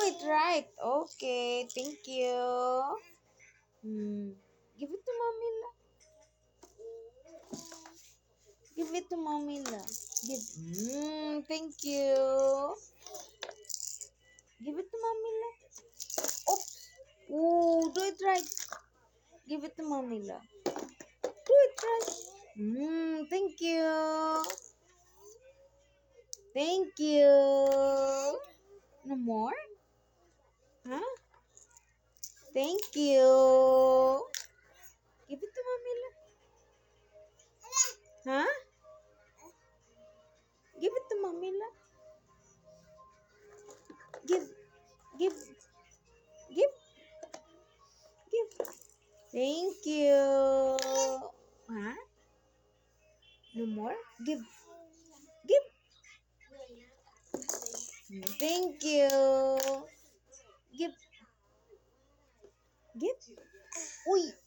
it right. Okay, thank you. Give it to mommy la. Give it to mommy la. Give. Thank you. Give it to mommy la. Oops. Ooh, do it right. Give it to mommy la. Do it right. Thank you. Thank you. No more? Huh? Thank you. Give it to mommy la. Huh? Give it to mommy la. Give, give, give, give. Thank you. Huh? No more? Give, give. Thank you. Give, give. Uy.